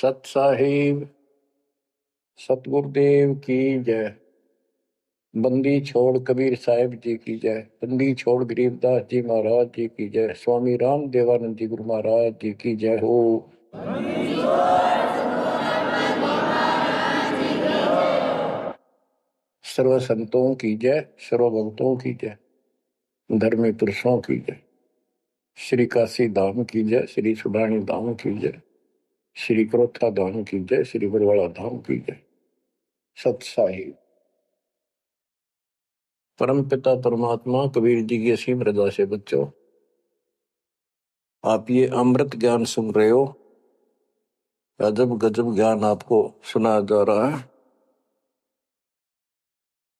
सत साहिब सतगुरुदेव की जय। बंदी छोड़ कबीर साहिब जी की जय। बंदी छोड़ गरीबदास जी महाराज जी की जय। स्वामी राम देवानंद जी गुरु महाराज जी की जय हो। सर्व संतों की जय, सर्व भक्तों की जय, धर्मी पुरुषों की जय। श्री काशी धाम की जय, श्री सुडानी धाम की जय, श्री क्रोथा धाम की जय, श्री बरवाड़ा धाम की जय। सत साहिब परम पिता परमात्मा कबीर जी की असीम रजा से बच्चों, आप ये अमृत ज्ञान सुन रहे हो। अजब गजब ज्ञान आपको सुनाया जा रहा है।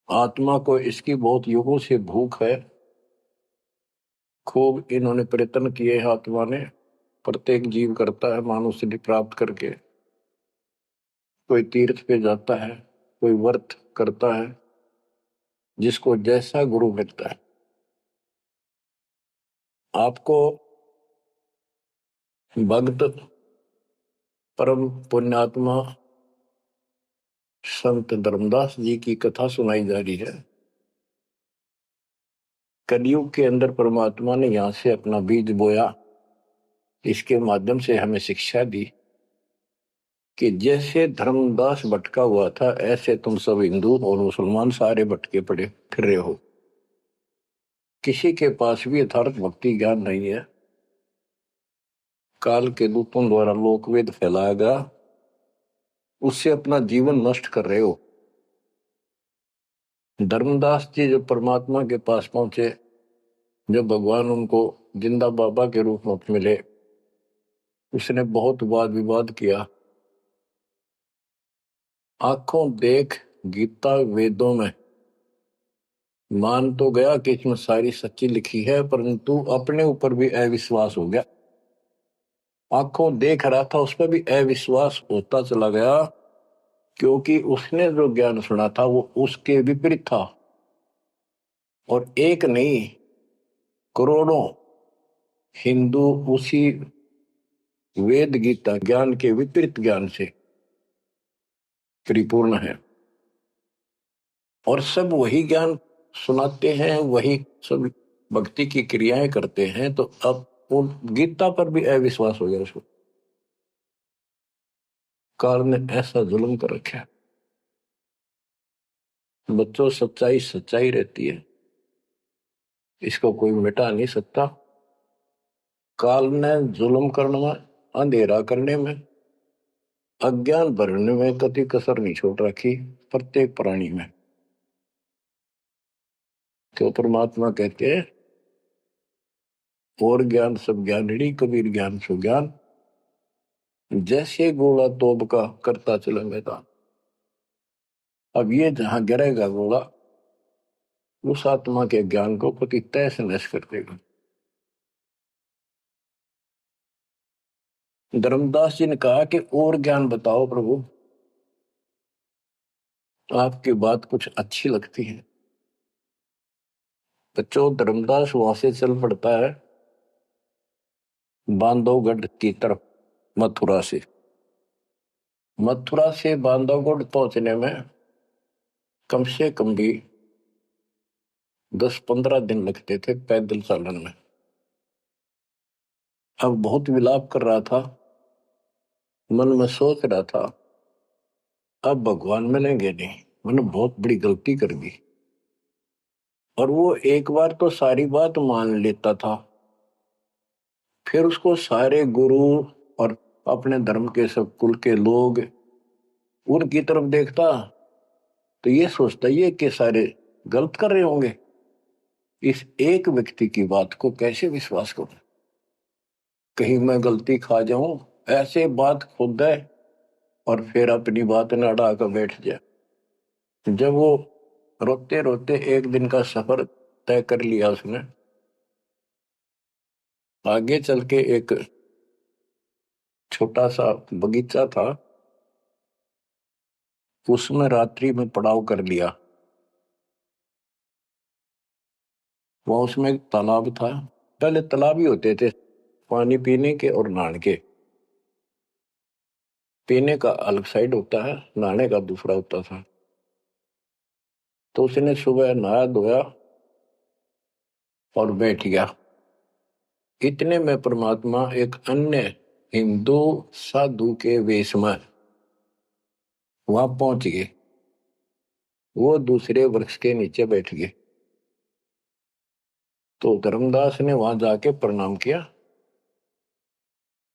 आत्मा को इसकी बहुत युगों से भूख है। खूब इन्होंने प्रयत्न किए हैं। आत्मा ने प्रत्येक जीव करता है मानुष सिद्धि प्राप्त करके। कोई तीर्थ पे जाता है, कोई व्रत करता है, जिसको जैसा गुरु मिलता है। आपको भक्त परम पुण्यात्मा संत धर्मदास जी की कथा सुनाई जा रही है। कलयुग के अंदर परमात्मा ने यहां से अपना बीज बोया। इसके माध्यम से हमें शिक्षा दी कि जैसे धर्मदास भटका हुआ था, ऐसे तुम सब हिंदू और मुसलमान सारे भटके पड़े फिर रहे हो। किसी के पास भी यथार्थ भक्ति ज्ञान नहीं है। काल के दूतों द्वारा लोकवेद फैलाया गया, उससे अपना जीवन नष्ट कर रहे हो। धर्मदास जी जब परमात्मा के पास पहुंचे, जब भगवान उनको जिंदा बाबा के रूप में मिले, उसने बहुत वाद विवाद किया। आंखों देख गीता वेदों में मान तो गया कि इसमें सारी सच्ची लिखी है, परंतु अपने ऊपर भी अविश्वास हो गया। आंखों देख रहा था, उस पर भी अविश्वास होता चला गया, क्योंकि उसने जो ज्ञान सुना था वो उसके विपरीत था। और एक नहीं, करोड़ों हिंदू उसी वेद गीता ज्ञान के विपरीत ज्ञान से परिपूर्ण है, और सब वही ज्ञान सुनाते हैं, वही सब भक्ति की क्रियाएं करते हैं। तो अब वो गीता पर भी अविश्वास हो गया उसको। काल ने ऐसा जुल्म कर रखा है। बच्चों, सच्चाई सच्चाई रहती है, इसको कोई मिटा नहीं सकता। काल ने जुल्म करने में, अंधेरा करने में, अज्ञान भरने में कति कसर नहीं छोड़ रखी प्रत्येक प्राणी में। तो परमात्मा कहते हैं, और ज्ञान सब ज्ञानड़ी कबीर ज्ञान सो ज्ञान, जैसे गोला तोब का करता चले मैदान। अब ये जहां गिरेगा गोला, उस आत्मा के ज्ञान को पति तैस नैस कर देगा। धर्मदास जी ने कहा कि और ज्ञान बताओ प्रभु, आपकी बात कुछ अच्छी लगती है। बच्चों, धर्मदास वहां से चल पड़ता है बांधवगढ़ की तरफ। मथुरा से बांधवगढ़ पहुंचने में कम से कम भी 10-15 दिन लगते थे पैदल चालन में। अब बहुत विलाप कर रहा था, मन में सोच रहा था, अब भगवान मिलेंगे नहीं, मैंने बहुत बड़ी गलती कर दी। और वो एक बार तो सारी बात मान लेता था, फिर उसको सारे गुरु और अपने धर्म के सब कुल के लोग उनकी तरफ देखता, तो ये सोचता ये कि सारे गलत कर रहे होंगे, इस एक व्यक्ति की बात को कैसे विश्वास करूं, कहीं मैं गलती खा जाऊं। ऐसे बात खुद है, और फिर अपनी बात न अड़ा कर बैठ जाए। जब वो रोते रोते एक दिन का सफर तय कर लिया उसने, आगे चल के एक छोटा सा बगीचा था, उसमें रात्रि में पड़ाव कर लिया। वहां उसमें एक तालाब था। पहले तालाब ही होते थे पानी पीने के और नहाने के। पीने का अलग साइड होता है, नहाने का दूसरा होता था। तो उसने सुबह नहाया धोया और बैठ गया। इतने में परमात्मा एक अन्य हिंदू साधु के वेश में वहां पहुंच गए। वो दूसरे वृक्ष के नीचे बैठ गए। तो धर्मदास ने वहां जाके प्रणाम किया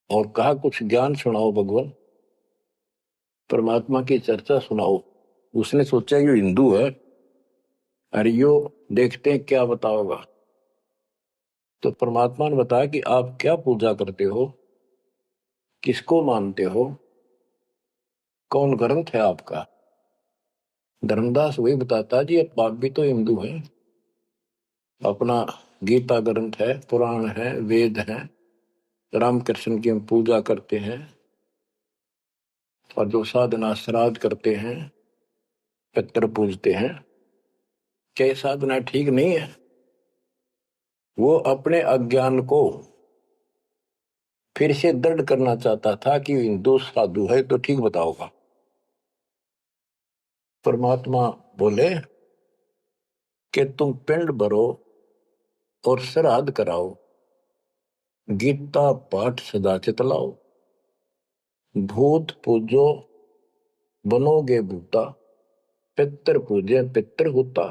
और कहा, कुछ ज्ञान सुनाओ भगवान, परमात्मा की चर्चा सुनाओ। उसने सोचा ये हिंदू है, अरे यो देखते हैं क्या बताओगा। तो परमात्मा ने बताया कि आप क्या पूजा करते हो, किसको मानते हो, कौन ग्रंथ है आपका। धर्मदास वही बताता जी, आप भी तो हिंदू हैं, अपना गीता ग्रंथ है, पुराण है, वेद है, रामकृष्ण की हम पूजा करते हैं, और जो साधना श्राद्ध करते हैं, पितर पूजते हैं, क्या साधना ठीक नहीं है। वो अपने अज्ञान को फिर से दृढ़ करना चाहता था कि हिंदू साधु है तो ठीक बताओगा। परमात्मा बोले कि तुम पिंड भरो और श्राद्ध कराओ, गीता पाठ सदा चितलाओ, भूत पूजो बनोगे भूता, पितर पूजे पितर होता,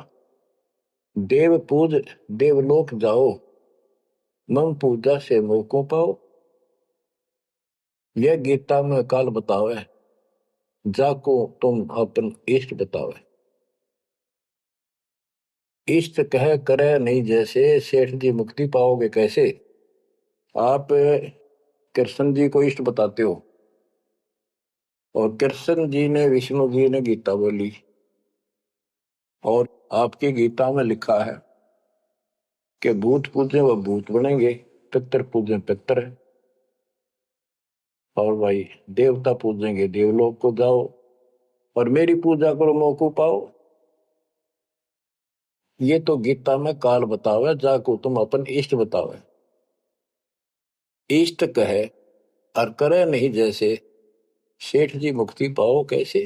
देव पूज देवलोक जाओ, मम पूजा से मोह को पाओ। यह गीता में काल बतावे, जाको तुम अपन इष्ट बतावे। इष्ट कह करे नहीं जैसे, सेठ जी मुक्ति पाओगे कैसे। आप कृष्ण जी को इष्ट बताते हो, और कृष्ण जी ने विष्णु जी ने गीता बोली, और आपकी गीता में लिखा है कि भूत पूजे वह भूत बनेंगे, पितर पूजे पितर है, और भाई देवता पूजेंगे देवलोक को जाओ, और मेरी पूजा करो मौको पाओ। ये तो गीता में काल बतावे, जाको तुम अपन इष्ट बतावे। इष्ट कहे और करे नहीं जैसे, सेठ जी मुक्ति पाओ कैसे।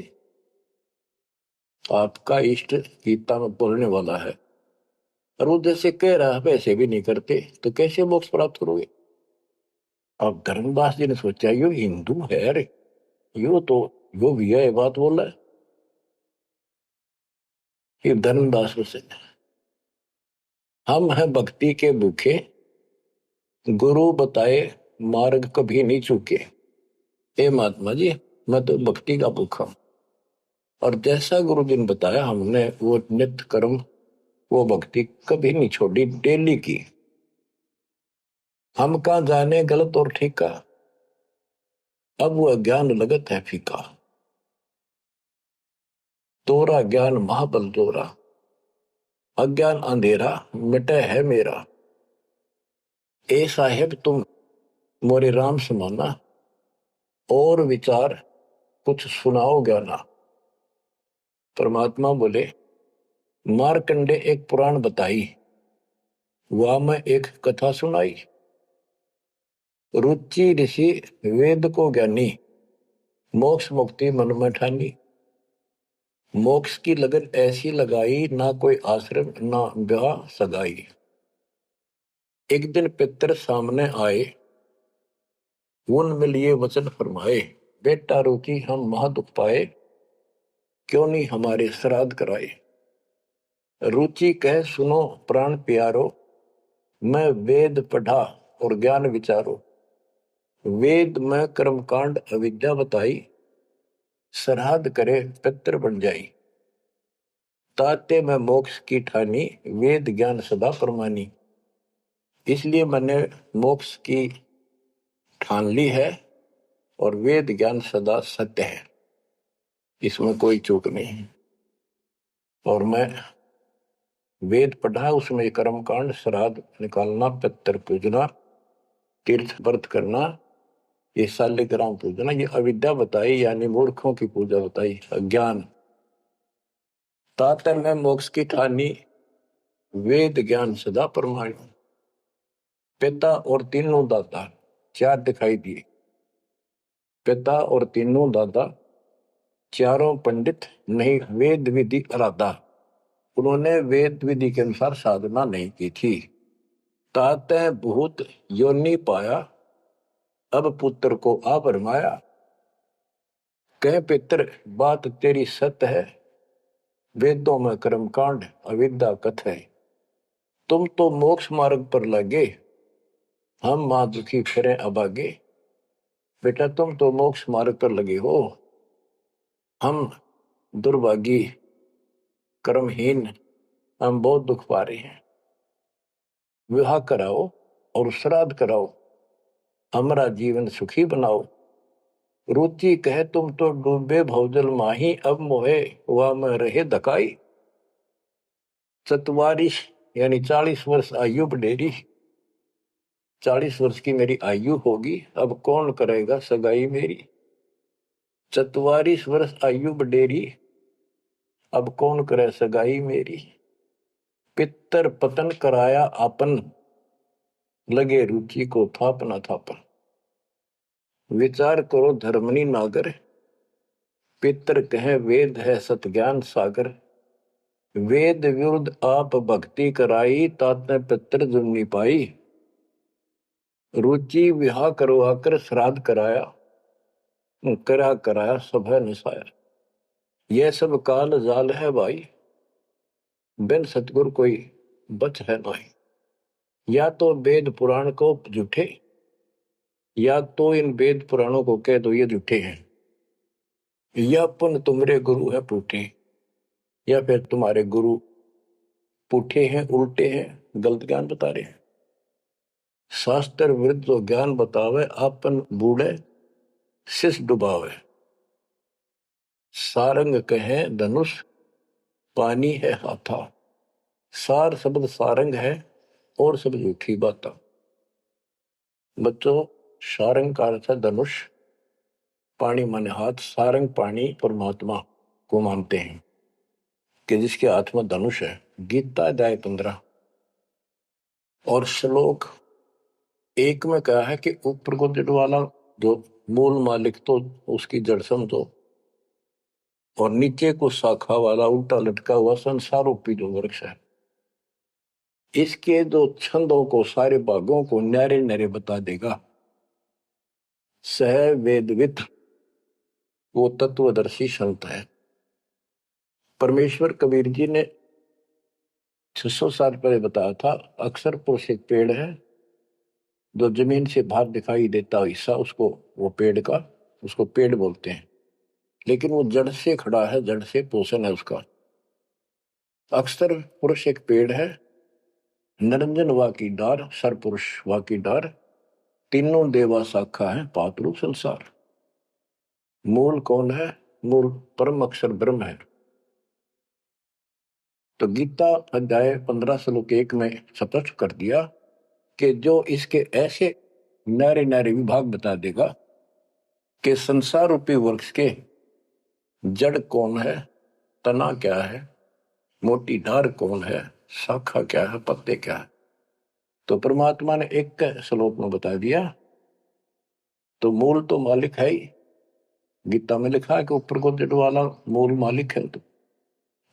आपका इष्ट गीता में बोलने वाला है, और वो जैसे कह रहा है वैसे भी नहीं करते, तो कैसे मोक्ष प्राप्त करोगे। अब धर्मदास जी ने सोचा यो हिंदू है, अरे यो तो यो भी है बात बोल रहा है। ये धर्मदास से, हम हैं भक्ति के भूखे, गुरु बताए मार्ग कभी नहीं चूके। हे महात्मा जी, मैं तो भक्ति का भूखा हूं, और जैसा गुरु जी ने बताया हमने वो नित्य कर्म, वो भक्ति कभी नहीं छोड़ी, डेली की। हम कहाँ जाने गलत और ठीक का, अब वो अज्ञान लगत है फीका। तोरा ज्ञान महाबल जोरा, अज्ञान अंधेरा मिटे है मेरा। ए साहेब तुम मोरे राम समाना, और विचार कुछ सुनाओ ज्ञाना। परमात्मा बोले, मारकंडे एक पुराण बताई, वह मैं एक कथा सुनाई। रुचि ऋषि वेद को ज्ञानी, मोक्ष मुक्ति मन में ठानी। मोक्ष की लगन ऐसी लगाई, ना कोई आश्रम ना ब्याह सगाई। एक दिन पितर सामने आए, उन में लिए वचन फरमाए, बेटा रुचि हम महादुख पाए, क्यों नहीं हमारे श्राद्ध कराए। रुचि कह सुनो प्राण प्यारो, मैं वेद पढ़ा और ज्ञान विचारो। वेद में कर्मकांड अविद्या बताई, श्राद्ध करे पितर बन जाई। ताते में मोक्ष की ठानी, वेद ज्ञान सदा परमानी। इसलिए मैंने मोक्ष की ठान ली है, और वेद ज्ञान सदा सत्य है, इसमें कोई चूक नहीं है। और मैं वेद पढ़ा, उसमें कर्मकांड, श्राद्ध निकालना, पितर पूजना, तीर्थ व्रत करना, ये शालिग्राम पूजना, ये अविद्या बताई, यानी मूर्खों की पूजा बताई, अज्ञान। तातर में मोक्ष की ठानी, वेद ज्ञान सदा परमाणु। पिता और तीनों दाता चार दिखाई दिए, पिता और तीनों दादा, चारों पंडित नहीं वेद विधि अराधा। उन्होंने वेद विधि के अनुसार साधना नहीं की थी। ताते भूत योनि पाया, अब पुत्र को आ भरमाया। कह पितर बात तेरी सत्य है, वेदों में कर्मकांड अविद्या कथ है। तुम तो मोक्ष मार्ग पर लगे, हम मां दुखी फिरे अभागे। बेटा तुम तो मोक्ष मार्ग पर लगे हो, हम दुर्भागी कर्महीन, हम बहुत दुख पा रहे हैं। विवाह कराओ और श्राद्ध कराओ, हमारा जीवन सुखी बनाओ। रुचि कहे तुम तो डूबे भवजल माही, अब मोहे वह में रहे धकाई। 44 यानी 40 वर्ष आयु बढ़ेरी, 40 वर्ष की मेरी आयु होगी, अब कौन करेगा सगाई मेरी। 44 वर्ष आयु बढ़ेरी, अब कौन करे सगाई मेरी। पितर पतन कराया आपन, लगे रुचि को थापना थापन। विचार करो धर्मनी नागर, पितर कहे वेद है सत ज्ञान सागर। वेद विरुद्ध आप भक्ति कराई, ताते पितर जुम्नी पाई। रुचि विवाह करवाकर श्राद्ध कराया, कराया सब है निसाया। यह सब काल जाल है भाई, बिन सतगुर कोई बच है नहीं। या तो वेद पुराण को झूठे, या तो इन वेद पुराणों को कह दो ये झूठे हैं, या पुन तुम्हारे गुरु है पूठे, या फिर तुम्हारे गुरु पूठे हैं, उल्टे हैं, गलत ज्ञान बता रहे हैं। शास्त्र विरुद्ध जो ज्ञान बतावे, आपन बूढ़े शिष डुबावे। सारंग कहे धनुष, पानी है हाथा। सार शब्द सारंग है और सब झूठी बात। बच्चों सारंग का अर्थ है धनुष, पानी माने हाथ। सारंग पानी परमात्मा को मानते हैं कि जिसके हाथ में धनुष है। गीता अध्याय 15 और श्लोक 1 में कहा है कि ऊपर को जड़ वाला जो मूल मालिक तो उसकी जड़ समझो, और नीचे को शाखा वाला उल्टा लटका हुआ संसार रूपी जो वृक्ष है, इसके जो छंदों को सारे भागों को न्यारे न्यारे बता देगा। सह वेदविद वो तत्वदर्शी संत है। परमेश्वर कबीर जी ने 600 साल पहले बताया था, अक्सर पुरुष एक पेड़ है जो जमीन से बाहर दिखाई देता हिस्सा, उसको वो पेड़ का उसको पेड़ बोलते हैं, लेकिन वो जड़ से खड़ा है, जड़ से पोषण है उसका। अक्सर पुरुष एक पेड़ है, निरंजन वा की डार, सर पुरुष वा की डार, तीनों देवा शाखा है, पातरू संसार। मूल कौन है? मूल परम अक्षर ब्रह्म है। तो गीता अध्याय 15 श्लोक 1 में स्पष्ट कर दिया कि जो इसके ऐसे नारे नारे विभाग बता देगा कि संसार रूपी वृक्ष के जड़ कौन है, तना क्या है, मोटी डार कौन है, शाखा क्या है, पत्ते क्या है, तो परमात्मा ने एक श्लोक में बता दिया। तो मूल तो मालिक है ही। गीता में लिखा है कि ऊपर को जड़ वाला मूल मालिक है, तो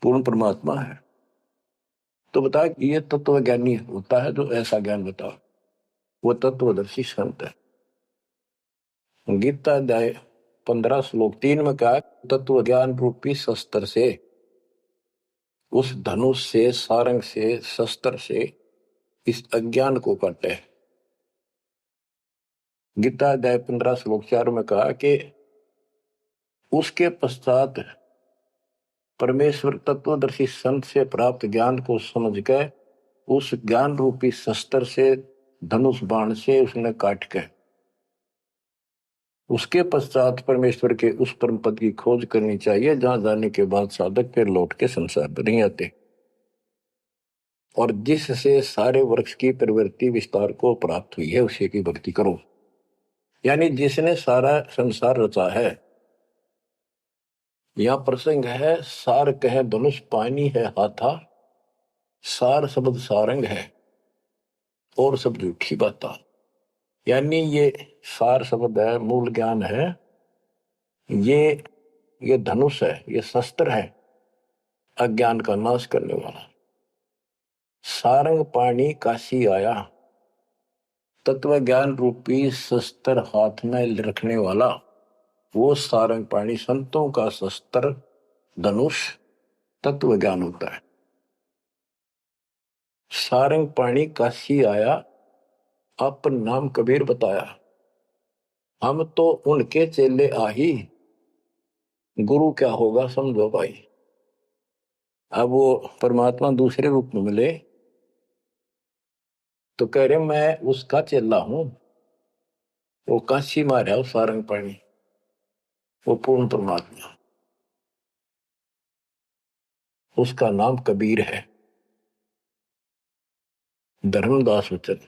पूर्ण परमात्मा है। तो बता ये तत्व ज्ञानी होता है जो ऐसा ज्ञान बता, वो तत्वदर्शी संत है। गीता अध्याय 15 श्लोक 3 में कहा, तत्व ज्ञान रूपी शस्त्र से, उस धनुष से, सारंग से, शस्त्र से इस अज्ञान को काटे। गीता अध्याय 15 श्लोक 4 में कहा कि उसके पश्चात परमेश्वर तत्वदर्शी संत से प्राप्त ज्ञान को समझ के उस ज्ञान रूपी शस्त्र से, धनुष बाण से उसने काट के, उसके पश्चात परमेश्वर के उस परम पद की खोज करनी चाहिए जहां जाने के बाद साधक फिर लौट के संसार में नहीं आते, और जिससे सारे वृक्ष की प्रवृत्ति विस्तार को प्राप्त हुई है उसी की भक्ति करो। यानी जिसने सारा संसार रचा है। यहां प्रसंग है, सार कहे धनुष, पानी है हाथा। सार शब्द सारंग है और सब झूठी बात। यानी ये सार शब्द है, मूल ज्ञान है, ये धनुष है, ये शस्त्र है अज्ञान का नाश करने वाला। सारंग पाणी काशी आया, तत्व ज्ञान रूपी शस्त्र हाथ में रखने वाला वो सारंग पाणी, संतों का शस्त्र धनुष तत्व ज्ञान होता है। सारंग पाणी काशी आया, अपन नाम कबीर बताया, हम तो उनके चेले आही, गुरु क्या होगा समझो भाई। अब वो परमात्मा दूसरे रूप में मिले तो कह रहे मैं उसका चेला हूं, वो काशी मार है सारंग पाणी, वो पूर्ण परमात्मा, उसका नाम कबीर है। धर्मदास वचन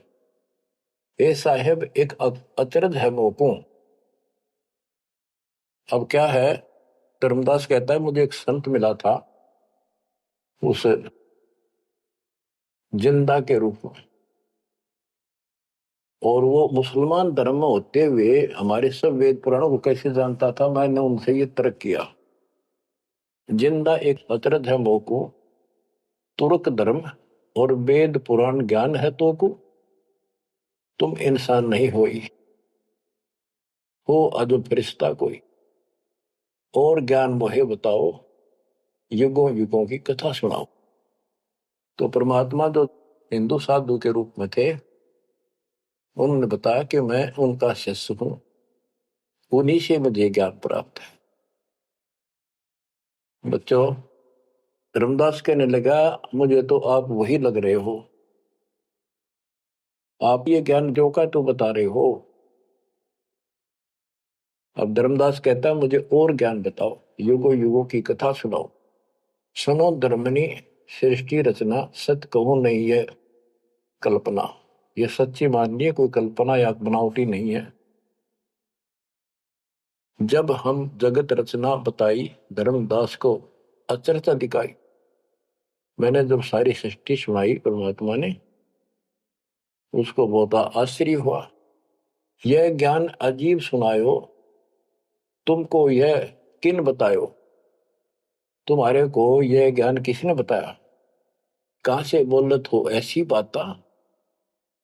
ए साहेब एक अचरज है मोको। अब क्या है, धर्मदास कहता है मुझे एक संत मिला था उस जिंदा के रूप में, और वो मुसलमान धर्म में होते हुए हमारे सब वेद पुराणों को कैसे जानता था, मैंने उनसे ये तर्क किया। जिंदा एक अचरज है मोको, तुर्क धर्म और वेद पुराण ज्ञान है तो को, तुम इंसान नहीं हो अजब फरिश्ता कोई, और ज्ञान मोहे बताओ, युगों युगों की कथा सुनाओ। तो परमात्मा जो हिंदू साधु के रूप में थे, उन्होंने बताया कि मैं उनका शिष्य हूं, उन्हीं से मुझे ज्ञान प्राप्त है। बच्चों, धर्मदास कहने लगा मुझे तो आप वही लग रहे हो, आप ये ज्ञान जो का तो बता रहे हो। अब धर्मदास कहता है मुझे और ज्ञान बताओ, युगों युगों की कथा सुनाओ। सुनो धर्मनी, सृष्टि रचना सत्य कहूं नहीं है कल्पना, ये सच्ची मानिए, कोई कल्पना या बनावटी नहीं है। जब हम जगत रचना बताई, धर्मदास को अचरज दिखाई। मैंने जब सारी सृष्टि सुनाई परमात्मा ने, उसको बहुत आश्चर्य हुआ। यह ज्ञान अजीब सुनायो, तुमको यह किन बतायो, तुम्हारे को यह ज्ञान किसने बताया। कहां से बोलत हो ऐसी बाता,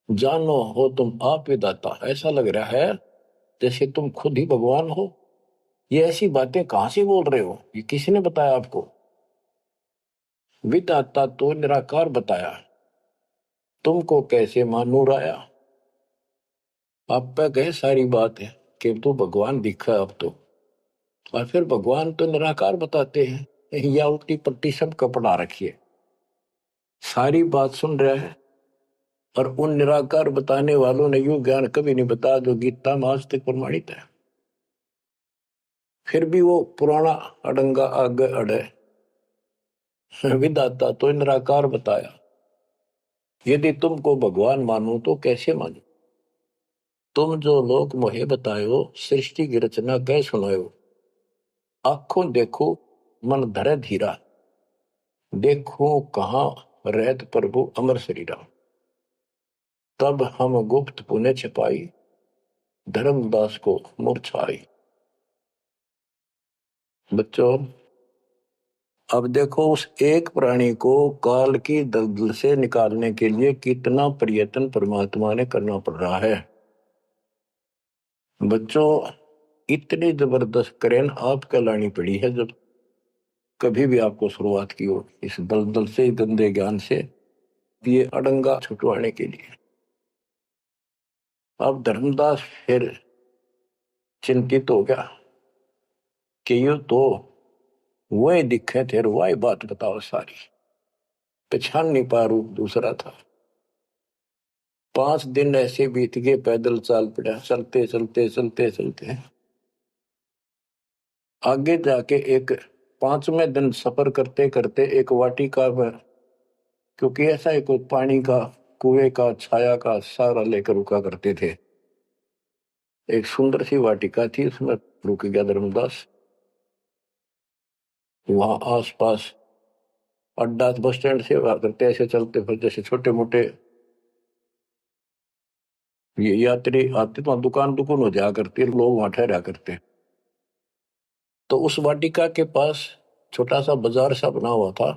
जानो हो तुम आप विदाता। ऐसा लग रहा है जैसे तुम खुद ही भगवान हो, ये ऐसी बातें कहां से बोल रहे हो, ये किसने बताया आपको। विदाता तो निराकार बताया, तुमको कैसे मानूर आया। आप पे कहे सारी बात है कि तू भगवान दिखा अब तो, और फिर भगवान तो निराकार बताते हैं, या उल्टी पट्टी सब कपड़ा रखिए। सारी बात सुन रहा है, और उन निराकार बताने वालों ने यूं ज्ञान कभी नहीं बताया जो गीता में आज तक प्रमाणित है। फिर भी वो पुराना अडंगा आगे अड़े, विदाता तो निराकार बताया, यदि तुमको भगवान मानो तो कैसे मानो। तुम जो लोग मोहे बतायो, सृष्टि की रचना कह सुनायो। आंखों देखो मन धरे धीरा, देखो कहाँ रहत प्रभु अमर शरीरा। तब हम गुप्त पुण्य छिपाई, धर्मदास को मूर्छाई। बच्चों, अब देखो उस एक प्राणी को काल की दलदल से निकालने के लिए कितना प्रयत्न परमात्मा ने करना पड़ रहा है। बच्चों, इतनी जबरदस्त करेन आपको लानी पड़ी है जब कभी भी आपको शुरुआत की हो इस दलदल से, गंदे ज्ञान से, ये अड़ंगा छुटवाने के लिए। अब धर्मदास फिर चिंतित हो गया कि ये तो वही दिखे थे, वही बात बताओ सारी, पहचान नहीं पा, रूप दूसरा था। 5 दिन ऐसे बीत गए, पैदल चाल पड़ा, चलते चलते चलते चलते आगे जाके एक 5वें दिन सफर करते करते एक वाटिका में, क्योंकि ऐसा एक पानी का कुएं का छाया का सहारा लेकर रुका करते थे, एक सुंदर सी वाटिका थी, उसमें रुक गया धर्मदास। वहां आसपास अड्डा बस स्टैंड से हुआ करते, ऐसे चलते फिर जैसे छोटे मोटे ये यात्री आते तो दुकान दुकान हो जाया करती, लोग वहां ठहरा करते। तो उस वाटिका के पास छोटा सा बाजार सा बना हुआ था,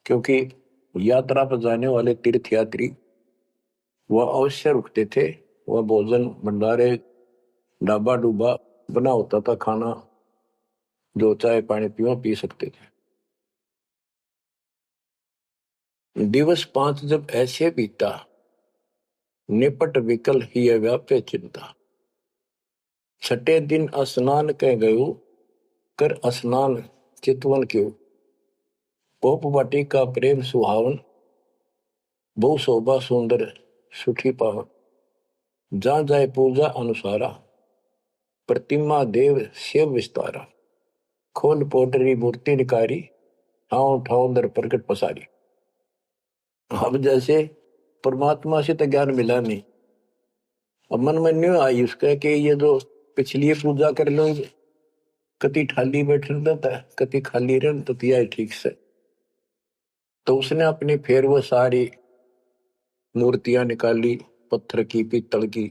क्योंकि यात्रा पर जाने वाले तीर्थ यात्री वह अवश्य रुकते थे। वह भोजन भंडारे ढाबा डूबा बना होता था, खाना जो चाय पानी पियो पी सकते थे। दिवस 5 जब ऐसे बीता, निपट विकल ही व्याप्य चिंता। छठे दिन स्नान कह गयो, कर स्नान चितवन क्यों। गोप वाटिका प्रेम सुहावन, बहु शोभा सुंदर सुठी पावन। जहाँ जाए पूजा अनुसारा, प्रतिमा देव शिव विस्तारा। खोल पोटरी मूर्ति निकारी, ठाव ठाव दर प्रकट पसारी। अब जैसे परमात्मा से तो ज्ञान मिला नहीं, अब मन में न्यू आई उसका कि ये जो पिछली पूजा कर लो, कति खाली बैठ रहता है, कति खाली रह तो तिया ठीक से। तो उसने अपनी फिर वो सारी मूर्तियां निकाली, पत्थर की पीतल की,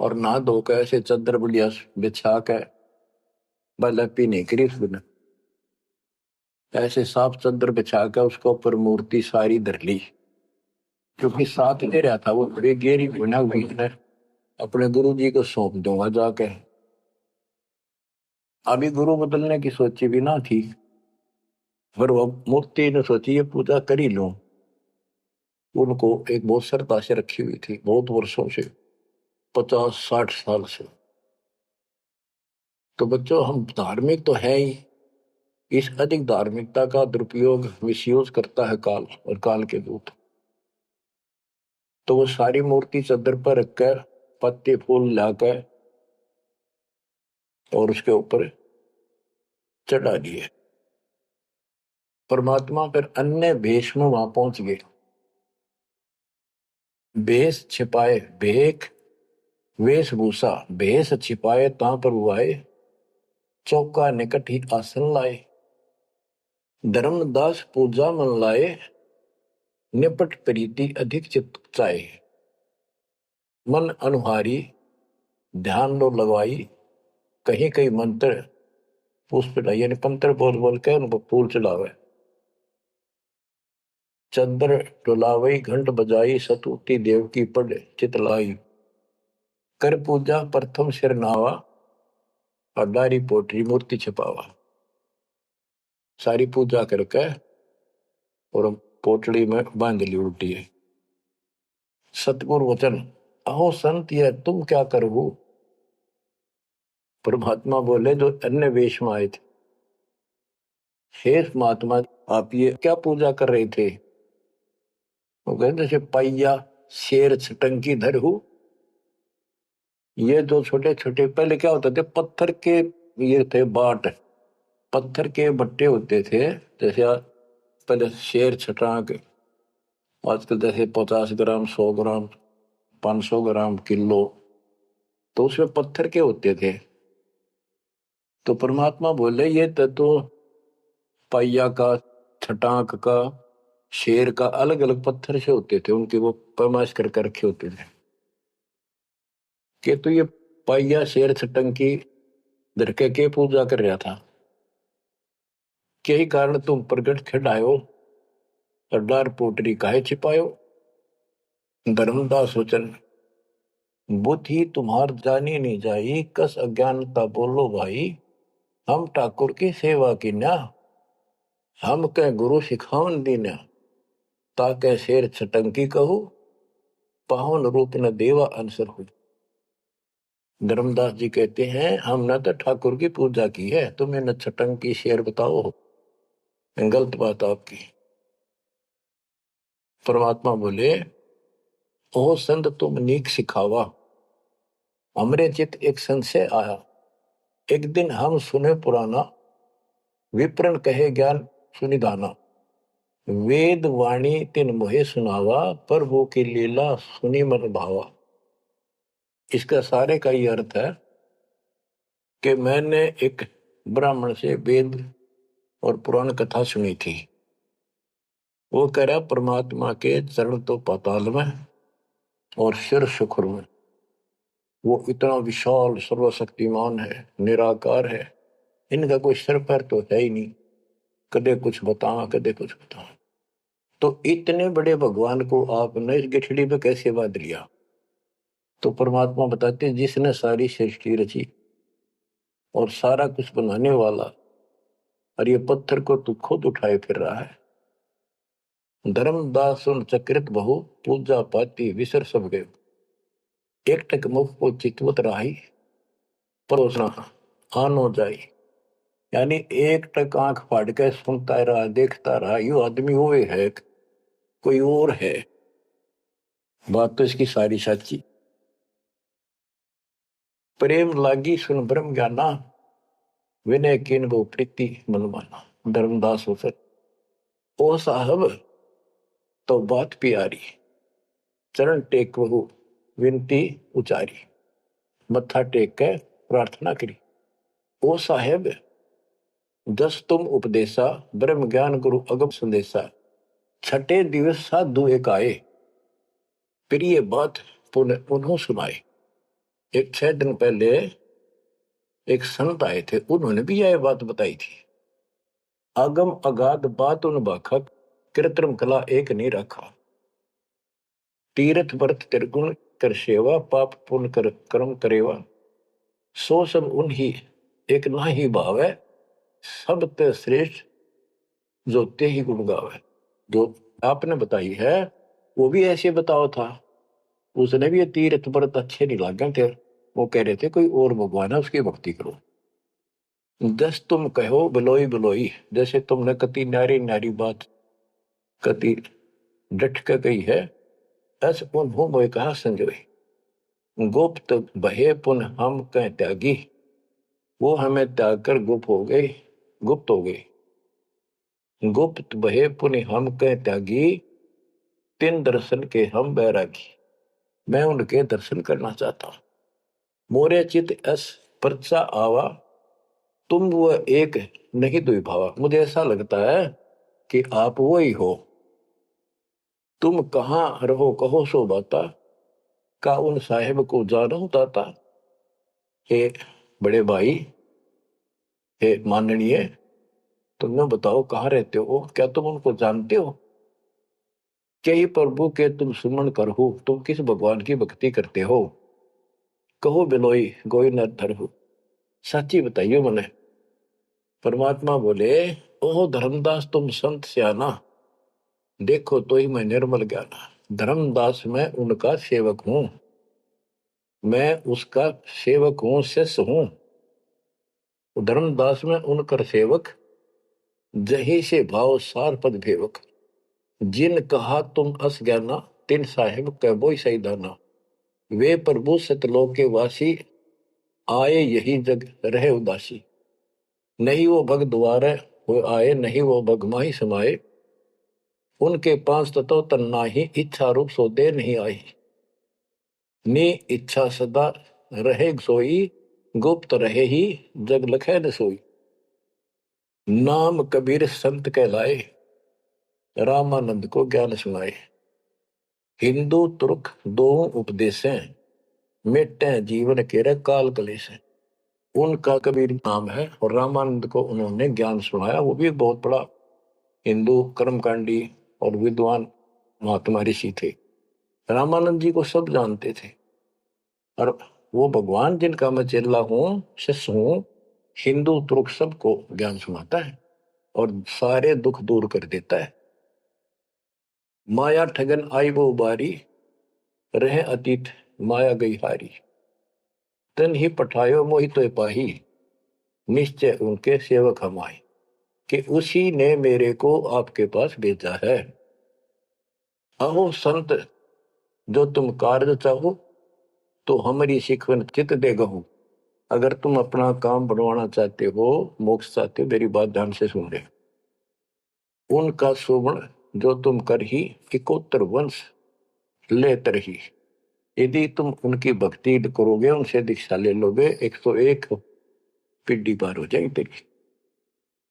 और नहा धोकर ऐसे चादर बढ़िया बिछा के बलपी नहीं करी उसने, ऐसे साफ चादर बिछा के उसके ऊपर मूर्ति सारी धर ली। क्योंकि साथ दे रहा था वो बड़ी गहरी बना हुई ने, अपने गुरु जी को सौंप दूंगा जाके। अभी गुरु बदलने की सोची भी ना थी, पर वो मूर्ति ने सोची ये पूजा कर ही लूं। उनको एक बहुत श्रद्धा से रखी हुई थी, बहुत वर्षों से, 50-60 साल से। तो बच्चों, हम धार्मिक तो है ही, इस अधिक धार्मिकता का दुरुपयोग मिसयूज करता है काल और काल के दूत। तो वो सारी मूर्ति चादर पर रखकर पत्ते फूल लाकर और उसके ऊपर चढ़ा दिए। परमात्मा फिर अन्य भेष में वहां पहुंच गए। भेष छिपाए भेख, वेशभूषा भेष छिपाए ता पर हुआए। चौका निकट ही आसन लाए, धर्मदास पूजा मन लाए। निपट प्रीति अधिक चित चाहे, मन अनुहारी ध्यान लो लगवाई। कहीं कहीं मंत्र पुष्प यानी मंत्र बोल बोल के उनको फूल चढ़ावे। चंद्र डुलावई घंट बजाई, सतुति देव की पढ़ चितलाई। कर पूजा प्रथम सिर नावा, अडारी पोटरी मूर्ति छिपावा। सारी पूजा करके और पोटली में बांध ली उल्टी है। सतगुरु वचन, अहो संत ये तुम क्या करो। परमात्मा बोले जो अन्य वेश में आए थे, हे महात्मा आप ये क्या पूजा कर रहे थे। वो कहते जैसे पैया शेर छटंकी धर हूं। ये जो छोटे छोटे पहले क्या होते थे, पत्थर के ये थे बाट, पत्थर के बट्टे होते थे। जैसे पहले शेर छटाक, आजकल जैसे 50 ग्राम 100 ग्राम 500 ग्राम किलो, तो उसमें पत्थर के होते थे। तो परमात्मा बोले ये तो पैया का, छटाक का, शेर का अलग अलग पत्थर से होते थे, उनके वो पैमाइश करके रखे होते थे। कि तो ये पैया शेर छटंकी धरके के पूजा कर रहा था, यही कारण तुम प्रगट खिड़ायो, अड्डार पोटरी काहे छिपायो। धर्मदास वचन, बुद्धि तुम्हार जानी नहीं जाई, कस अज्ञानता बोलो भाई। हम ठाकुर की सेवा की ना, हम कह गुरु सिखावन दीना। ताके शेर छटंकी कहू, पावन रूप न देवा अंसर हो। धर्मदास जी कहते हैं हमने तो ठाकुर की पूजा की है, तुम्हें न छटंकी शेर बताओ, गलत बात आपकी। परमात्मा बोले, ओ संत तुम नीक सिखावा। हमरे चित एक संशय आया, एक दिन हम सुने पुराना। विप्रन कहे ज्ञान सुनिधाना, वेद वाणी तिन मोहे सुनावा। प्रभु की लीला सुनी मन भावा। इसका सारे का ये अर्थ है कि मैंने एक ब्राह्मण से वेद और पुराण कथा सुनी थी। वो कह रहा परमात्मा के चरण तो पाताल में और सिर सुखुर में। वो इतना विशाल सर्वशक्तिमान है, निराकार है, इनका कोई सर पैर तो है ही नहीं, कदे कुछ बताओ कदे कुछ बताओ। तो इतने बड़े भगवान को आपने इस गिठड़ी पे कैसे बांध लिया? तो परमात्मा बताते हैं जिसने सारी सृष्टि रची और सारा कुछ बनाने वाला, और ये पत्थर को तू खुद उठाए फिर रहा है। धर्मदास सुन चक्रित बहु, पूजा पाती विसर सब गए। एक टक मुख को चितवत राही, परोसना आनो जाई। यानी एक टक आंख फाड़ के सुनता रहा, देखता रहा, यो आदमी वो है कोई और है। बात तो इसकी सारी सच्ची। प्रेम लागी सुन ब्रह्म ज्ञाना, विनय किन वो प्रीति मन माना। धर्मदास हो सर ओ साहब तो बात प्यारी, चरण टेक बहु विनती उचारी। मत्था टेक के प्रार्थना करी। ओ साहेब दस तुम उपदेशा, ब्रह्म ज्ञान गुरु अगम संदेशा। छठे दिवस साधु एक आए, प्रिय बात पुनः उन्हों सुनाए। एक 6 दिन पहले एक संत आए थे, उन्होंने भी यह बात बताई थी। आगम अगाध बात उन बाखक, कृत्रिम कला एक नहीं रखा। तीर्थ व्रत त्रिगुण कर सेवा, पाप पुण्य कर कर्म करेवा। सो सब उन्हीं एक ना ही भाव है, सब ते श्रेष्ठ जो ते ही गुण गावे। जो आपने बताई है वो भी ऐसे बताओ था। उसने भी ये तीर्थ व्रत अच्छे नहीं लगे थे, वो कह रहे थे कोई और भगवान है उसकी भक्ति करो। जस तुम कहो बिलोई बिलोई, जैसे तुमने कति नारी नारी बात कति डट के कही है, ऐस उन्हों मोए कहा संजोई। गुप्त बहे पुन हम कह त्यागी, वो हमें त्याग कर गुप्त हो गए, गुप्त हो गए। गुप्त बहे पुनि हम कह त्यागी, तिन दर्शन के हम बैरागी। मैं उनके दर्शन करना चाहता हूं। मोरे चित अस परचा आवा, तुम वो एक नहीं दुई भावा। मुझे ऐसा लगता है कि आप वो ही हो। तुम कहाँ रहो कहो सो बाता, का उन साहेब को जानो दाता। हे बड़े भाई, हे माननीय, तुम बताओ कहाँ रहते हो, क्या तुम उनको जानते हो? क्या ही प्रभु के तुम सुमन करहु, तुम किस भगवान की भक्ति करते हो? कहो बिलोई गोई न धरहु, सच्ची बताइयो मने। परमात्मा बोले ओह धर्मदास तुम संत सियाना, देखो तो ही मैं निर्मल ज्ञाना। धर्मदास मैं उनका सेवक हूं, मैं उसका सेवक हूं, शिष्य हूं। धर्मदास में उनकर सेवक, जही से भाव सार पद भेवक। जिन कहा तुम अस ज्ञाना, तिन साहेब कह बोई सही दाना। वे प्रभु सतलोक के वासी, आए यही जग रहे उदासी। नहीं वो भग द्वारे वो आए, नहीं वो भग माही समाये। उनके पांच तत्व तन नाही, इच्छा रूप सो दे नहीं आई। नी इच्छा सदा रहे सोई, गुप्त रहे ही जग लखे न सोई। नाम कबीर संत कहलाए, रामानंद को ज्ञान सुनाए। हिंदू तुर्क दो उपदेशें, मिटे जीवन के काल कलेश। उनका कबीर नाम है और रामानंद को उन्होंने ज्ञान सुनाया। वो भी बहुत बड़ा हिंदू कर्मकांडी और विद्वान महात्मा ऋषि थे। रामानंद जी को सब जानते थे और वो भगवान जिनका मैं चेला हूं, शिष्य हूं, हिंदू तुर्क सबको ज्ञान सुनाता है और सारे दुख दूर कर देता है। माया ठगन आई वो बारी, रहे अतीत माया गई हारी। तन ही पठायो मोहि तो पाही, निश्चय उनके सेवक हम आए। कि उसी ने मेरे को आपके पास भेजा है। अहो संत जो तुम कार्य चाहो, तो हमारी शिकवन चित दे गहू। अगर तुम अपना काम बनवाना चाहते हो, मोक्ष चाहते हो, मेरी बात ध्यान से सुन ले। उनका सुवर्ण जो तुम कर ही, इकोत्तर वंश ले तरही। यदि तुम उनकी भक्ति करोगे, उनसे दीक्षा ले लोगे, 101 पीढ़ी पार हो जाएगी तेरी।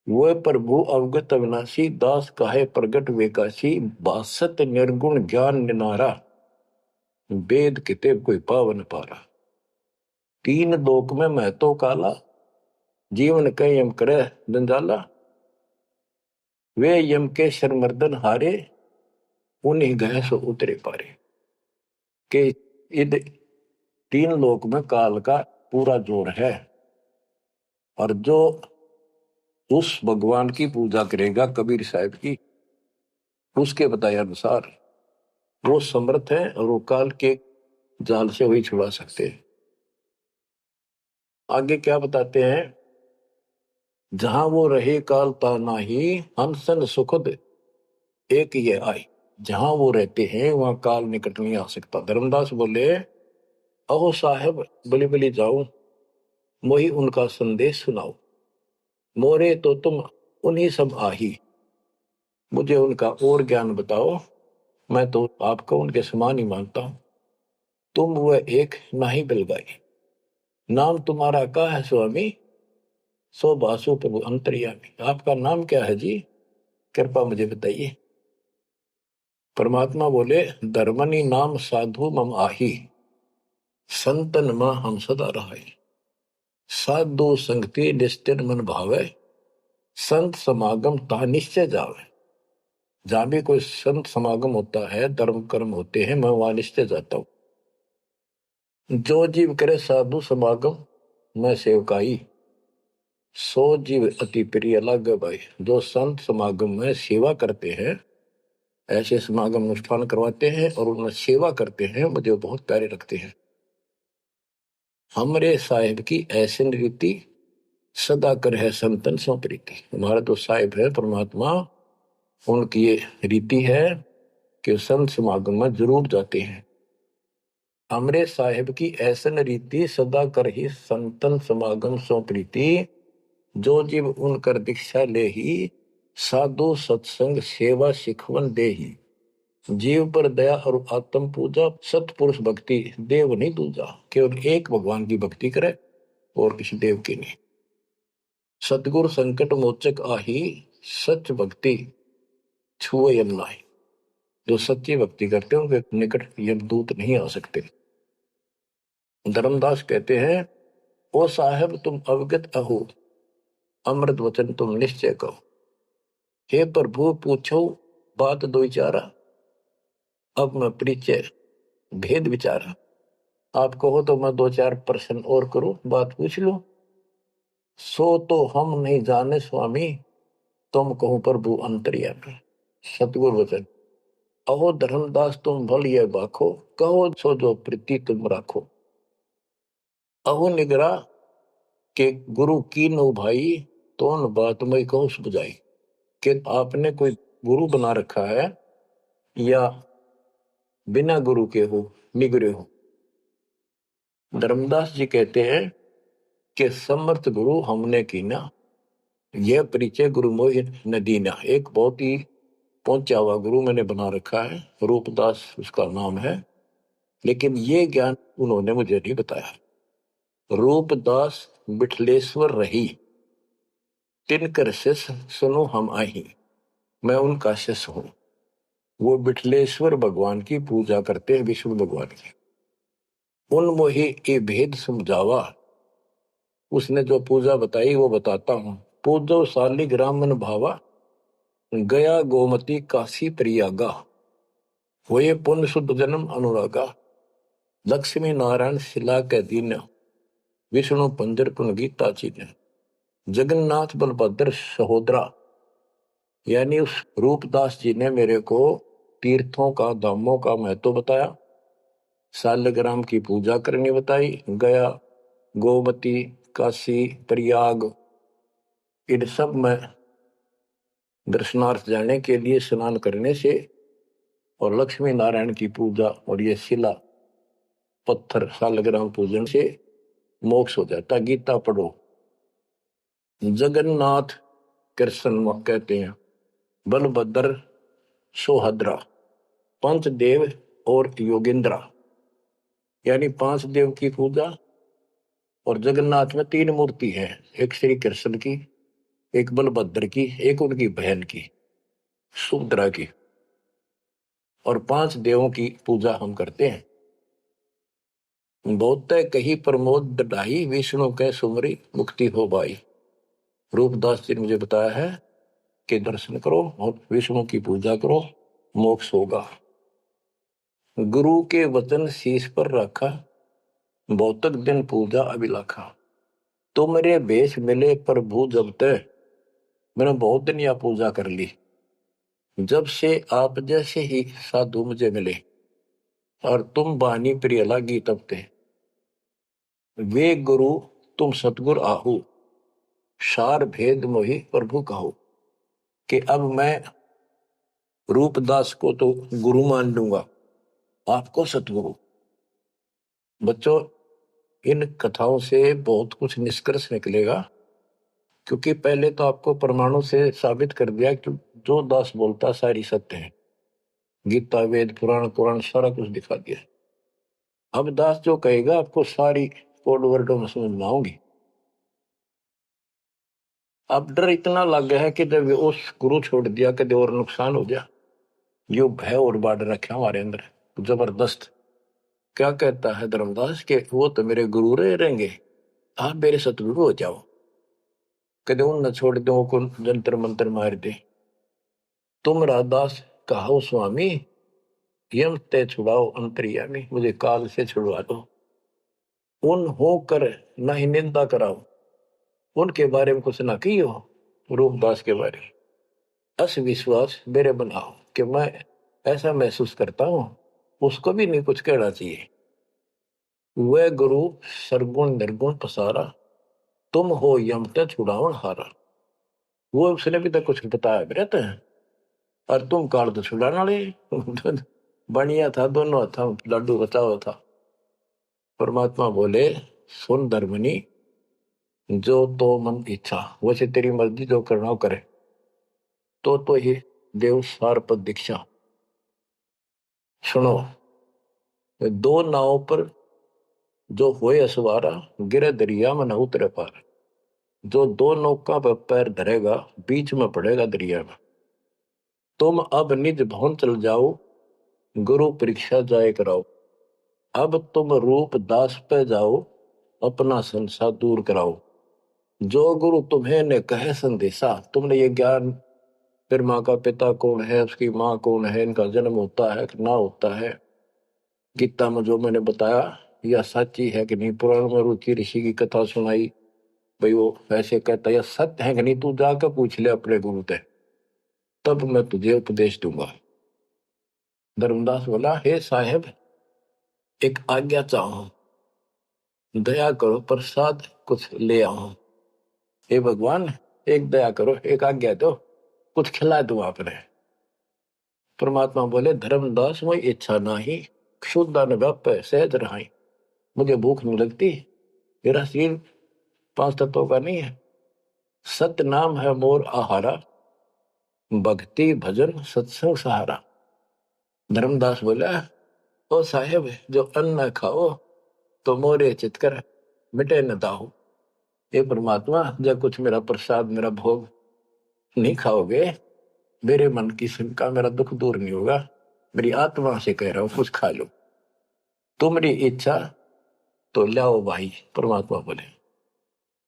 वह प्रभु अवगत अविनाशी, दास काहे प्रगट वेकाशी। बासत निर्गुण ज्ञान निनारा, वेद किताब कोई पावन पारा। तीन लोक में मैं तो काला, जीवन के यम करे जंजाला, वे यम के शरमर्दन हारे, उन्हीं गए सो उतरे पारे। के इध तीन लोक में काल का पूरा जोर है, और जो उस भगवान की पूजा करेगा कबीर साहब की, उसके बताए अनुसार वो समर्थ है और वो काल के जाल से वही छुड़ा सकते हैं। आगे क्या बताते हैं, जहां वो रहे काल ता नाही, हंसन सुखद एक ये आई। जहां वो रहते हैं वहां काल निकट नहीं आ सकता। धर्मदास बोले, अहो साहेब बलि बलि जाओ, मोही उनका संदेश सुनाओ, मोरे तो तुम उन्हीं सब आही, मुझे उनका और ज्ञान बताओ, मैं तो आपको उनके समान ही मानता हूं। तुम वह एक नाही बिलगाई, नाम तुम्हारा का है स्वामी, सो बासु प्रभु अंतर्यामी। आपका नाम क्या है जी, कृपा मुझे बताइए। परमात्मा बोले, धर्मनी नाम साधु मम आही, संतन मां हम सदा रहे, साधु संगति निस्तिर मन भावे, संत समागम ता निश्चय जावे। जहां भी कोई संत समागम होता है, धर्म कर्म होते हैं, मैं वहां निश्चय जाता हूं। जो जीव करे साधु समागम मैं सेवकाई, सो जीव अति प्रिय लागे भाई। जो संत समागम में सेवा करते हैं, ऐसे समागम अनुष्ठान करवाते हैं और उनमें सेवा करते हैं, मुझे बहुत प्यारे लगते हैं। हमरे साहिब की ऐसी रीति, सदा कर है संतन सो प्रीति। हमारा तो साहिब है परमात्मा, उनकी ये रीति है कि संत समागम में जरूर जाते हैं। हमरे साहिब की ऐसन रीति, सदा कर ही संतन समागम सो प्रीति, जो जीव उनकर दीक्षा ले ही, साधु सत्संग सेवा सिखवन दे ही। जीव पर दया और आत्म पूजा, सतपुरुष भक्ति देव नहीं दूजा। केवल एक भगवान की भक्ति करे और किसी देव की नहीं। सतगुरु संकट मोचक आही, सच भक्ति छुए यम नाही। जो सच्ची भक्ति करते हैं उनके निकट यमदूत नहीं आ सकते। धर्मदास कहते हैं, ओ साहेब तुम अवगत अहो, अमृत वचन तुम निश्चय कहो। हे प्रभु पूछो बात दो चारा, अब मैं परिचय भेद विचारा। आप कहो तो मैं दो चार प्रश्न और करूं, बात पूछ लो। सो तो हम नहीं जाने स्वामी, तुम कहो प्रभु अंतर्यामी। सतगुरु वचन, अहो धर्मदास तुम भल ये बाखो, कहो सो जो प्रीति तुम राखो। अहो निगरा के गुरु की नो भाई, तो न बात में कहो सुझाई। कि आपने कोई गुरु बना रखा है या बिना गुरु के हो, निगरे हो। धर्मदास जी कहते हैं कि समर्थ गुरु हमने कीना, यह परिचय गुरु मोहि न दीना। एक बहुत ही पहुंचा हुआ गुरु मैंने बना रखा है, रूपदास उसका नाम है, लेकिन ये ज्ञान उन्होंने मुझे नहीं बताया। रूपदास बिठलेश्वर रही, तिनकर शिष्य सुनो हम आही। मैं उनका शिष्य हूं। वो बिठलेश्वर भगवान की पूजा करते हैं, विष्णु भगवान की। उन मोहि ये भेद समझावा, उसने जो पूजा बताई वो बताता हूं। पूजो शालिग्राम मन भावा, गया गोमती काशी प्रयागा, हुए पुण्य शुद्ध जन्म अनुरागा। लक्ष्मी नारायण शिला के दीन, विष्णु पंजर पुन गीता चीन। जगन्नाथ बलभद्र सहोदरा, यानी उस रूपदास जी ने मेरे को तीर्थों का, धामों का महत्व बताया, शालिग्राम की पूजा करनी बताई, गया गोमती काशी प्रयाग इन सब में दर्शनार्थ जाने के लिए स्नान करने से, और लक्ष्मी नारायण की पूजा और ये शिला पत्थर शालिग्राम पूजन से मोक्ष हो जाता। गीता पढ़ो। जगन्नाथ कृष्ण कहते हैं, बलभद्र सोहद्रा, पंचदेव और योगेंद्रा, यानी पांच देव की पूजा। और जगन्नाथ में तीन मूर्ति है, एक श्री कृष्ण की, एक बलभद्र की, एक उनकी बहन की सुभद्रा की, और पांच देवों की पूजा हम करते हैं। बहुत कही प्रमोद ढाई, विष्णु के सुमरी मुक्ति हो भाई। रूपदास जी ने मुझे बताया है कि दर्शन करो और विष्णु की पूजा करो, मोक्ष होगा। गुरु के वचन शीश पर रखा, भौतिक दिन पूजा अभिलाखा। तुमरे भेष मिले प्रभु जब तक, मैंने बहुत दिन यह पूजा कर ली। जब से आप जैसे ही साधु मुझे मिले और तुम बानी प्रिय लागी तब ते, वे गुरु तुम सतगुर आहू, सार भेद मोहि प्रभु कहो। कि अब मैं रूपदास को तो गुरु मान लूंगा, आपको सतगुरु। बच्चों, इन कथाओं से बहुत कुछ निष्कर्ष निकलेगा, क्योंकि पहले तो आपको प्रमाणों से साबित कर दिया कि जो दास बोलता सारी सत्य है। गीता, वेद, पुराण, कुरान सारा कुछ दिखा दिया। अब दास जो कहेगा आपको सारी कोड वर्डों में समझ में आऊंगी। अब डर इतना लग गया है कि जब उस गुरु छोड़ दिया कभी और नुकसान हो गया, यो भय और बाढ़ रखा हमारे अंदर जबरदस्त। क्या कहता है धर्मदास के वो तो मेरे गुरु रहेंगे, आप मेरे सतगुरु हो जाओ। कदे उन न छोड़ दो को जंतर मंत्र मार दे। तुम राधास कहो स्वामी, यम ते छुड़ाओ अंतर्यामी, मुझे काल से छुड़वा दो। उन होकर न ही निंदा कराओ, उनके बारे में कुछ ना की हो, रूपदास के बारे में अस विश्वास मेरे बनाओ कि मैं ऐसा महसूस करता हूं, उसको भी नहीं कुछ कहना चाहिए। वह गुरु सरगुण निर्गुण पसारा, तुम हो यम ते छुड़ावन हारा। वो उसने भी तक कुछ बताया रहते हैं और तुम काल तो छुड़ाने वाले। बढ़िया था, दोनों था, लड्डू बचाओ था। परमात्मा बोले सुन धर्मनी, जो तो मन इच्छा, वैसे तेरी मर्जी जो करना हो करे। तो ही देव सार पद दीक्षा। सुनो, दो नाव पर जो होए असवारा, गिरे दरिया में न उतरे पार। जो दो नौका पर पैर धरेगा, बीच में पड़ेगा दरिया में। तुम अब निज भवन चल जाओ, गुरु परीक्षा जाए कराओ। अब तुम रूप दास पे जाओ, अपना संसार दूर कराओ। जो गुरु तुम्हें ने कहे संदेशा, तुमने ये ज्ञान, फिर माँ का पिता कौन है, उसकी माँ कौन है, इनका जन्म होता है कि ना होता है, गीता में जो मैंने बताया यह सच्ची है कि नहीं, पुराण में रुचि ऋषि की कथा सुनाई, भाई वो ऐसे कहता यह सत्य है कि नहीं, तू जाकर पूछ ले अपने गुरु से, तब मैं तुझे उपदेश दूंगा। धर्मदास बोला, हे साहेब एक आज्ञा चाहूं, दया करो प्रसाद कुछ ले आऊं। हे भगवान एक दया करो, एक आज्ञा दो, कुछ खिला दूं आपने। परमात्मा बोले, धर्मदास वही इच्छा नाही, क्षुद्ध व्याप सहज रहाई। मुझे भूख नहीं लगती, मेरा शरीर पांच तत्वों का नहीं है। सत्य नाम है मोर आहारा, भक्ति भजन सत्संग सहारा। धर्मदास बोला, ओ साहेब जो अन्न खाओ तो मोरे चित कर, मिटे न दाहो। ये परमात्मा जब कुछ मेरा प्रसाद, मेरा भोग नहीं खाओगे, मेरे मन की शंका, मेरा दुख दूर नहीं होगा। मेरी आत्मा से कह रहा हूं, कुछ खा लो, तुम्हारी इच्छा तो लाओ भाई। परमात्मा बोले,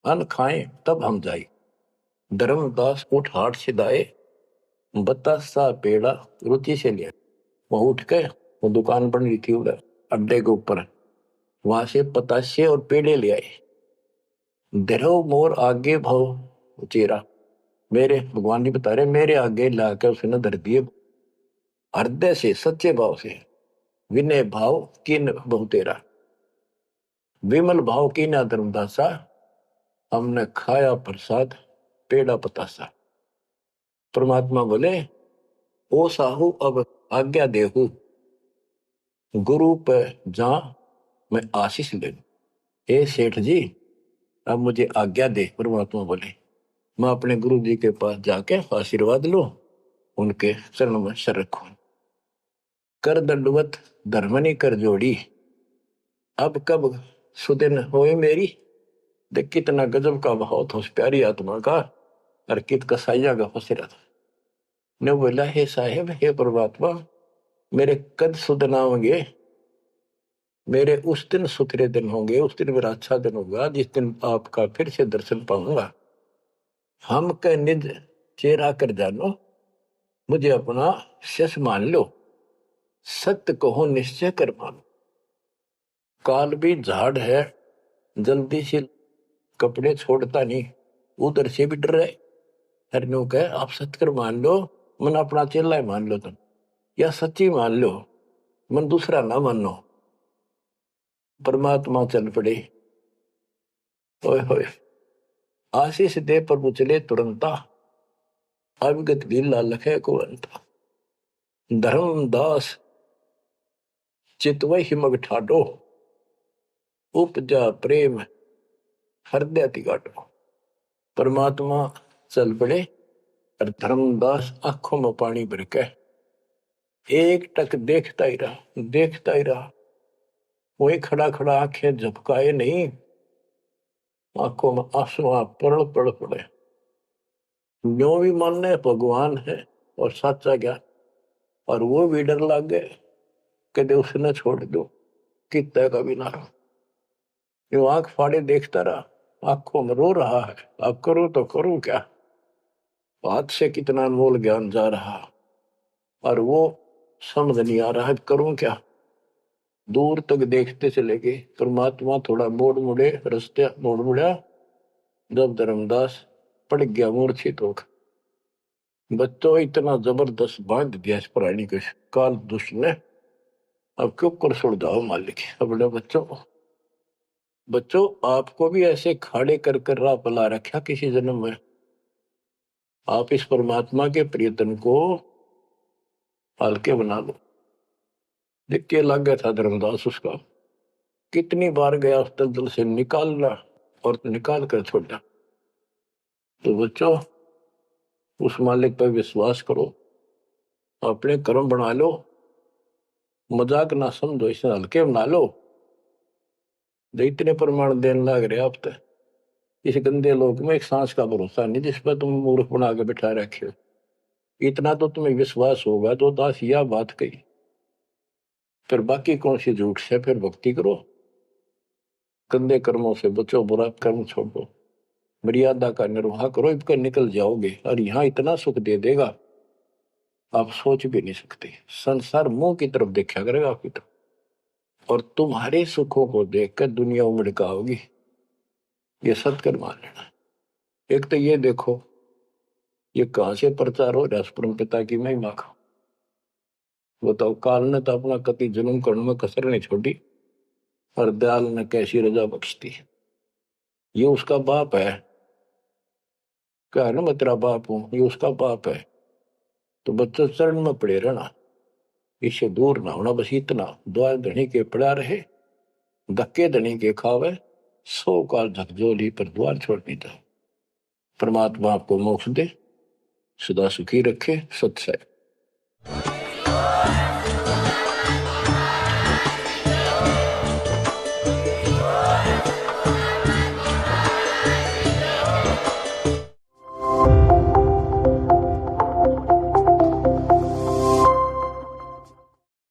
अन्न खाएं तब हम जाए। धर्मदास उठ हाट से दाए, बतासा पेड़ा रुचि से लिया। वहां उठ के, वो दुकान बन रही थी उधर अड्डे के ऊपर, वहां से पतासे और पेड़े ले आए। धरो मोर आगे भाव चेरा, मेरे भगवान जी बता रहे, मेरे आगे लाकर उसने धर दिए हृदय से, सच्चे भाव से। विनय भाव किन बहु तेरा, विमल भाव की ना धर्मदासा, हमने खाया प्रसाद पेड़ा पतासा। परमात्मा बोले, ओ साहू अब आज्ञा देहू, गुरु पे जा मैं आशीष ले। ए सेठ जी अब मुझे आज्ञा दे। परमात्मा बोले, मैं अपने गुरु जी के पास जाके आशीर्वाद लूं, उनके चरणों में सर रखूं। कर दंडवत धर्मनी कर जोड़ी, अब कब सुदिन होए मेरी। देख कितना गजब का भाव था उस प्यारी आत्मा का, और कित कसाइया का फसेरा था। ने बोला, हे साहेब, हे परमात्मा, मेरे कद सुदिन आवेंगे, मेरे उस दिन सुथरे दिन होंगे, उस दिन मेरा अच्छा दिन होगा जिस दिन आपका फिर से दर्शन पाऊंगा। हम के निज चेहरा कर जानो, मुझे अपना शस मान लो, सत्य कहो निश्चय कर मानो। काल भी झाड़ है, जल्दी से कपड़े छोड़ता नहीं, उधर से भी डर रहे। हरनू कहे आप सत्य कर मान लो, मन अपना चेला ही मान लो तुम, या सच्ची मान लो, मन दूसरा ना मानो। परमात्मा चल पड़े, ओए होए आशीष दे प्रभु चले तुरंता, अविगत लीला लखे को अंता। धर्मदास चितवै हिमग ठाडो, उपजा प्रेम हृदय तिगाटो। परमात्मा चल पड़े और धर्मदास आंखों में पानी भर के एक टक देखता ही रहा, देखता ही रहा। वही खड़ा खड़ा आंखें झपकाए नहीं, आंखों में आंसू पड़ पड़ पड़े। जो भी मानने भगवान है और सच्चा ज्ञान, और वो भी डर लग गए कदे उसने छोड़ दो, कितना का भी ना रहा। यो आंख फाड़े देखता रहा, आंखों में रो रहा है, अब करो तो करूं क्या, हाथ से कितना अनमोल ज्ञान जा रहा और वो समझ नहीं आ रहा है करूं क्या। दूर तक देखते चले गए। परमात्मा थोड़ा मोड़ मुड़े, रास्ते मोड़ मुड़ा, जब धर्मदास पड़ गया मूर्छित होकर। बच्चों इतना जबरदस्त बांध दिया इस प्राणी के काल दुष्ट ने, अब क्यों कर छोड़ जाओ मालिक। अपने बच्चों आपको भी ऐसे खाड़े कर कर राह पला रखा किसी जन्म में। आप इस परमात्मा के प्रियतन को हल्के बना लो। देख के लग गया था धर्मदास उसका, कितनी बार गया उस दलदल से निकालना और निकाल कर छोड़ा। तो बच्चों उस मालिक पर विश्वास करो, अपने कर्म बना लो, मजाक ना समझो, इसे हल्के बना लो। जो इतने प्रमाण देने लग रहे आप तो इस गंदे लोक में एक सांस का भरोसा नहीं जिस पर तुम मूर्ख बना के बिठा रखे हो। इतना तो तुम्हें विश्वास होगा तो दास यह बात कही, फिर बाकी कौन सी झूठ से फिर भक्ति करो। गंदे कर्मों से बचो, बुरा कर्म छोड़ो, मर्यादा का निर्वाह करो, इनका निकल जाओगे और यहाँ इतना सुख दे देगा आप सोच भी नहीं सकते। संसार मुंह की तरफ देखा करेगा आपकी तरफ, और तुम्हारे सुखों को देखकर दुनिया उमड़ होगी। ये सत्कर मान लेना। एक तो ये देखो ये कहां से प्रचार हो रहा है परम पिता की महिमा का। बताओ काल ने तो अपना कति जुल्म करने में कसर नहीं छोड़ी और दयाल ने कैसी रजा बख्शती। ये उसका बाप है, क्या ना मैं तेरा बाप हूं, ये उसका बाप है। तो बच्चों चरण में पड़े रहना, इससे दूर ना होना, बस इतना द्वार धनी के पड़ा रहे, धक्के धनी के खावे, 100 काल झकझोली पर द्वार छोड़ नहीं था। परमात्मा आपको मोक्ष दे, सदा सुखी रखे। सत्सय।